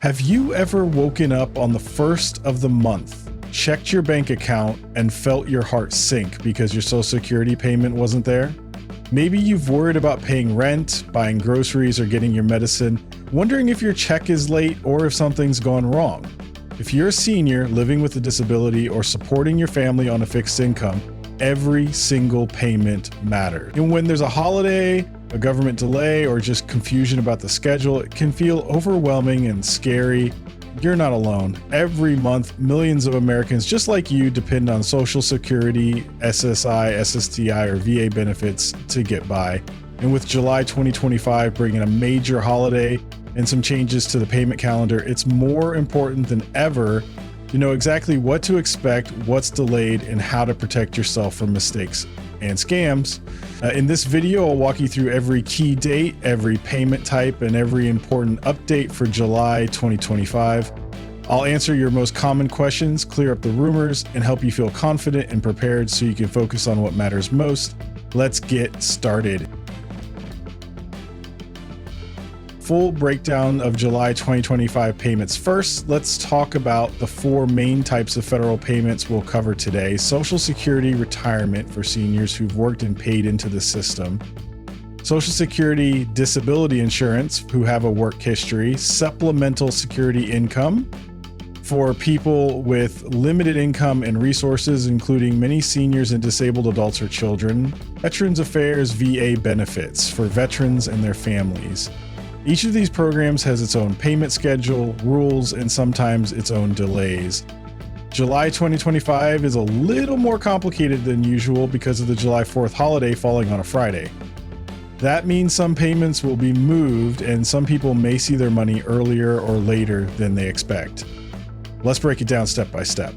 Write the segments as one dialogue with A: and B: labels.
A: Have you ever woken up on the first of the month, checked your bank account, and felt your heart sink because your Social Security payment wasn't there? Maybe you've worried about paying rent, buying groceries, or getting your medicine, wondering if your check is late or if something's gone wrong. If you're a senior living with a disability or supporting your family on a fixed income, every single payment matters. And when there's a holiday, a government delay, or just confusion about the schedule, it can feel overwhelming and scary. You're not alone. Every month, millions of Americans just like you depend on Social Security, SSI, SSDI, or VA benefits to get by. And with July 2025 bringing a major holiday and some changes to the payment calendar, it's more important than ever to know exactly what to expect, what's delayed, and how to protect yourself from mistakes and scams. In this video, I'll walk you through every key date, every payment type, and every important update for July 2025. I'll answer your most common questions, clear up the rumors, and help you feel confident and prepared so you can focus on what matters most. Let's get started. Full breakdown of July 2025 payments. First, let's talk about the four main types of federal payments we'll cover today. Social Security retirement for seniors who've worked and paid into the system. Social Security disability insurance who have a work history. Supplemental security income for people with limited income and resources, including many seniors and disabled adults or children. Veterans Affairs VA benefits for veterans and their families. Each of these programs has its own payment schedule, rules, and sometimes its own delays. July 2025 is a little more complicated than usual because of the July 4th holiday falling on a Friday. That means some payments will be moved and some people may see their money earlier or later than they expect. Let's break it down step by step.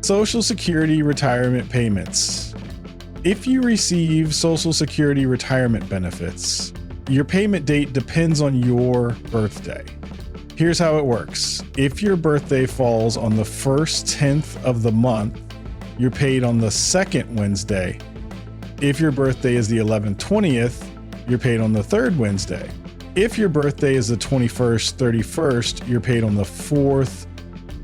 A: Social Security retirement payments. If you receive Social Security retirement benefits, your payment date depends on your birthday. Here's how it works. If your birthday falls on the first 10th of the month, you're paid on the second Wednesday. If your birthday is the 11th, 20th, you're paid on the third Wednesday. If your birthday is the 21st, 31st, you're paid on the fourth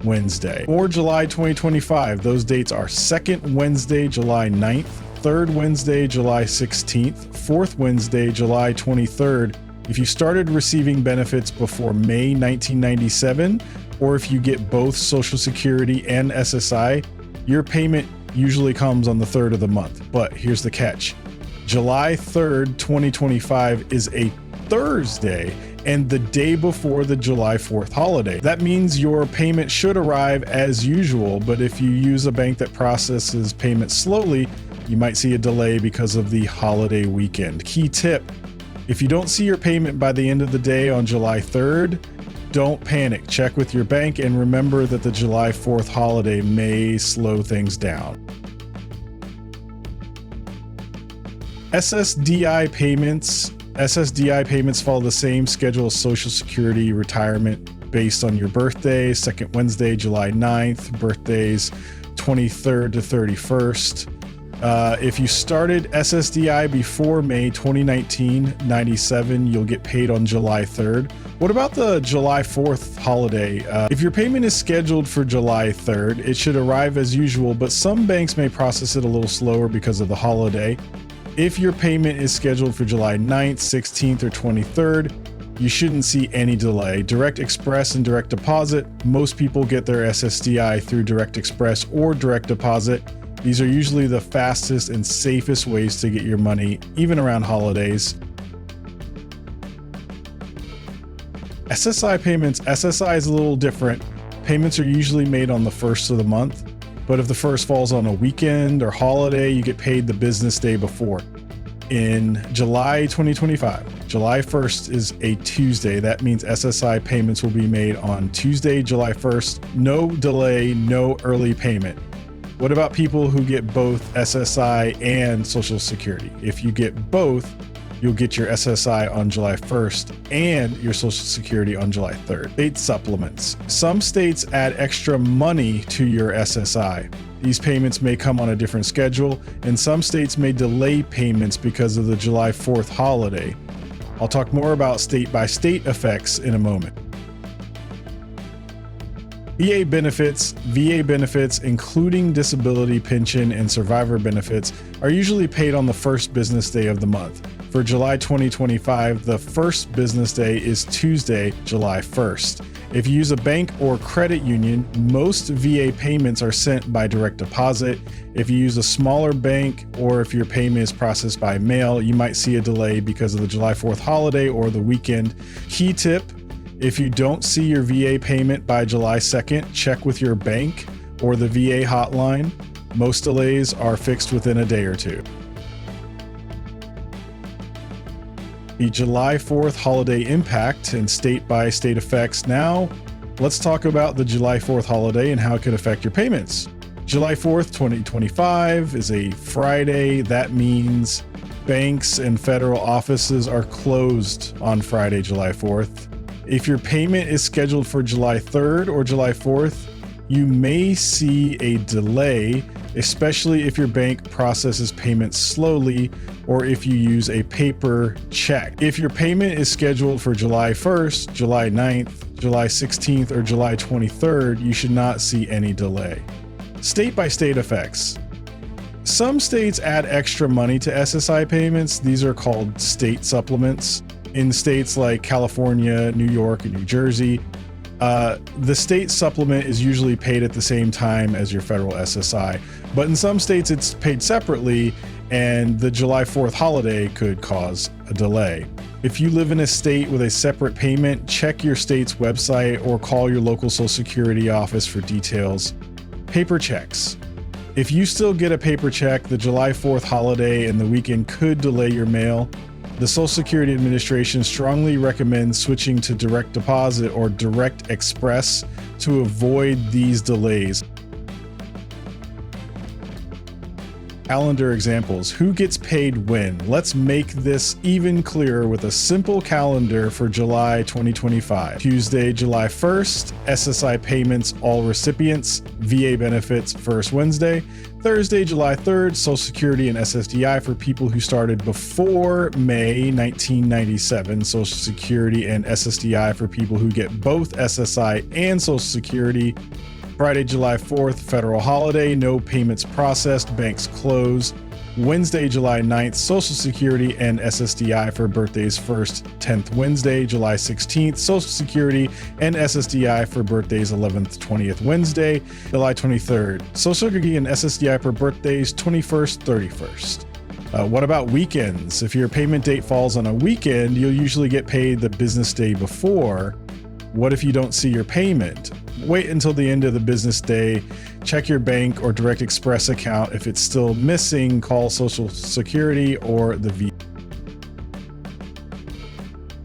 A: Wednesday. For July 2025, those dates are second Wednesday, July 9th, third Wednesday, July 16th, fourth Wednesday, July 23rd. If you started receiving benefits before May 1997, or if you get both Social Security and SSI, your payment usually comes on the third of the month. But here's the catch. July 3rd, 2025 is a Thursday and the day before the July 4th holiday. That means your payment should arrive as usual, but if you use a bank that processes payments slowly, you might see a delay because of the holiday weekend. Key tip: if you don't see your payment by the end of the day on July 3rd, don't panic. Check with your bank and remember that the July 4th holiday may slow things down. SSDI payments. SSDI payments follow the same schedule as Social Security retirement based on your birthday, second Wednesday, July 9th, birthdays 23rd to 31st. If you started SSDI before May 2019-97, you'll get paid on July 3rd. What about the July 4th holiday? If your payment is scheduled for July 3rd, it should arrive as usual, but some banks may process it a little slower because of the holiday. If your payment is scheduled for July 9th, 16th, or 23rd, you shouldn't see any delay. Direct Express and Direct Deposit. Most people get their SSDI through Direct Express or Direct Deposit. These are usually the fastest and safest ways to get your money, even around holidays. SSI payments. SSI is a little different. Payments are usually made on the first of the month, but if the first falls on a weekend or holiday, you get paid the business day before. In July 2025, July 1st is a Tuesday. That means SSI payments will be made on Tuesday, July 1st. No delay, no early payment. What about people who get both SSI and Social Security? If you get both, you'll get your SSI on July 1st and your Social Security on July 3rd. State supplements. Some states add extra money to your SSI. These payments may come on a different schedule, and some states may delay payments because of the July 4th holiday. I'll talk more about state-by-state effects in a moment. VA benefits, including disability pension and survivor benefits, are usually paid on the first business day of the month. For July 2025, the first business day is Tuesday, July 1st. If you use a bank or credit union, most VA payments are sent by direct deposit. If you use a smaller bank or if your payment is processed by mail, you might see a delay because of the July 4th holiday or the weekend. Key tip: if you don't see your VA payment by July 2nd, check with your bank or the VA hotline. Most delays are fixed within a day or two. The July 4th holiday impact and state-by-state effects. Now, let's talk about the July 4th holiday and how it could affect your payments. July 4th, 2025 is a Friday. That means banks and federal offices are closed on Friday, July 4th. If your payment is scheduled for July 3rd or July 4th, you may see a delay, especially if your bank processes payments slowly or if you use a paper check. If your payment is scheduled for July 1st, July 9th, July 16th, or July 23rd, you should not see any delay. State-by-state effects. Some states add extra money to SSI payments. These are called state supplements. In states like California, New York, and New Jersey, the state supplement is usually paid at the same time as your federal SSI, but in some states it's paid separately, and the July 4th holiday could cause a delay. If you live in a state with a separate payment, check your state's website or call your local Social Security office for details. Paper checks. If you still get a paper check, the July 4th holiday and the weekend could delay your mail. The Social Security Administration strongly recommends switching to direct deposit or direct express to avoid these delays. Calendar examples. Who gets paid when? Let's make this even clearer with a simple calendar for July 2025. Tuesday, July 1st, SSI payments, all recipients, VA benefits, first Wednesday. Thursday, July 3rd, Social Security and SSDI for people who started before May 1997, Social Security and SSDI for people who get both SSI and Social Security. Friday, July 4th, federal holiday, no payments processed, banks close. Wednesday, July 9th, Social Security and SSDI for birthdays first 10th Wednesday. July 16th, Social Security and SSDI for birthdays 11th, 20th Wednesday. July 23rd, Social Security and SSDI for birthdays 21st, 31st. What about weekends? If your payment date falls on a weekend, you'll usually get paid the business day before. What if you don't see your payment? Wait until the end of the business day. Check your bank or direct express account. If it's still missing, call Social Security or the VA.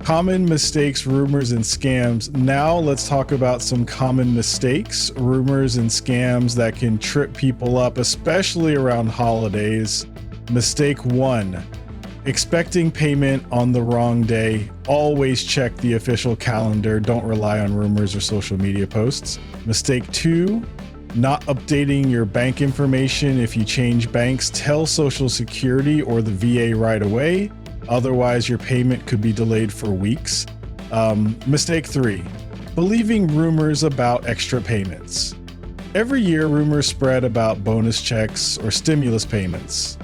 A: Common mistakes, rumors, and scams. Now let's talk about some common mistakes, rumors, and scams that can trip people up, especially around holidays. Mistake 1. Expecting payment on the wrong day. Always check the official calendar. Don't rely on rumors or social media posts. Mistake 2, not updating your bank information. If you change banks, tell Social Security or the VA right away. Otherwise, your payment could be delayed for weeks. Mistake 3, believing rumors about extra payments. Every year, rumors spread about bonus checks or stimulus payments.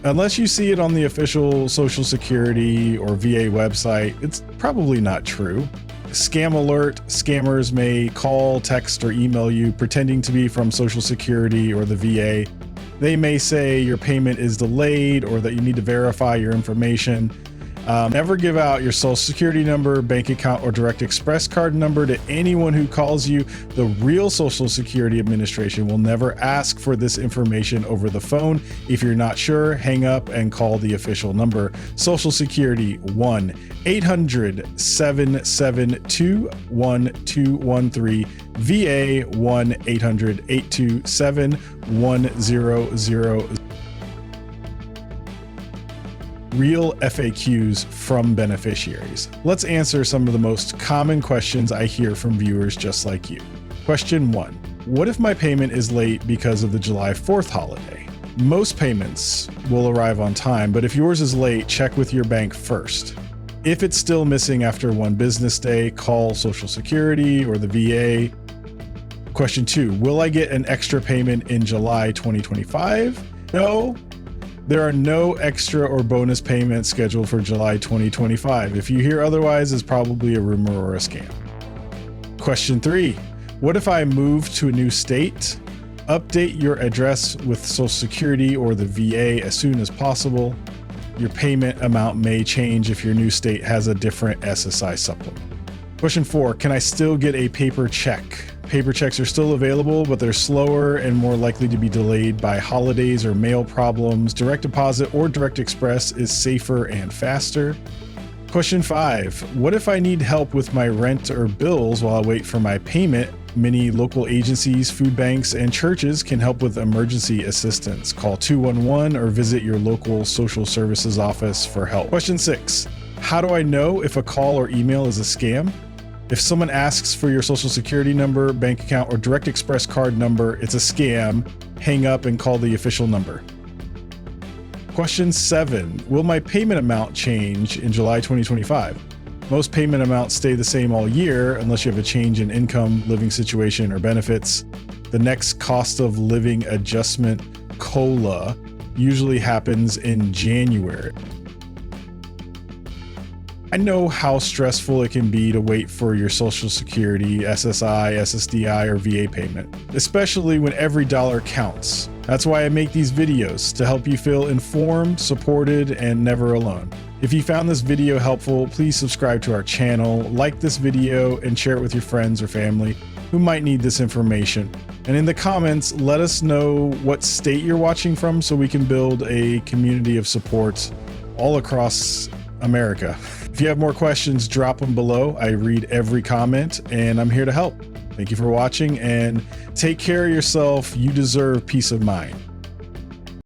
A: Unless you see it on the official Social Security or VA website, it's probably not true. Scam alert, scammers may call, text, or email you pretending to be from Social Security or the VA. They may say your payment is delayed or that you need to verify your information. Never give out your Social Security number, bank account, or direct express card number to anyone who calls you. The real Social Security Administration will never ask for this information over the phone. If you're not sure, hang up and call the official number. Social Security 1-800-772-1213, VA 1-800-827-1000. Real FAQs from beneficiaries. Let's answer some of the most common questions I hear from viewers just like you. Question 1. What if my payment is late because of the July 4th holiday? Most payments will arrive on time, but if yours is late, check with your bank first. If it's still missing after 1 business day, call Social Security or the VA. Question 2, will I get an extra payment in July 2025? No, there are no extra or bonus payments scheduled for July 2025. If you hear otherwise, it's probably a rumor or a scam. Question 3, what if I move to a new state? Update your address with Social Security or the VA as soon as possible. Your payment amount may change if your new state has a different SSI supplement. Question 4, can I still get a paper check? Paper checks are still available, but they're slower and more likely to be delayed by holidays or mail problems. Direct deposit or direct express is safer and faster. Question 5, what if I need help with my rent or bills while I wait for my payment? Many local agencies, food banks, and churches can help with emergency assistance. Call 211 or visit your local social services office for help. Question 6, how do I know if a call or email is a scam? If someone asks for your social security number, bank account, or direct express card number, it's a scam. Hang up and call the official number. Question 7, will my payment amount change in July 2025? Most payment amounts stay the same all year unless you have a change in income, living situation, or benefits. The next cost of living adjustment, COLA, usually happens in January. I know how stressful it can be to wait for your Social Security, SSI, SSDI, or VA payment, especially when every dollar counts. That's why I make these videos, to help you feel informed, supported, and never alone. If you found this video helpful, please subscribe to our channel, like this video, and share it with your friends or family who might need this information. And in the comments, let us know what state you're watching from so we can build a community of support all across America. If you have more questions, drop them below. I read every comment and I'm here to help. Thank you for watching and take care of yourself. You deserve peace of mind.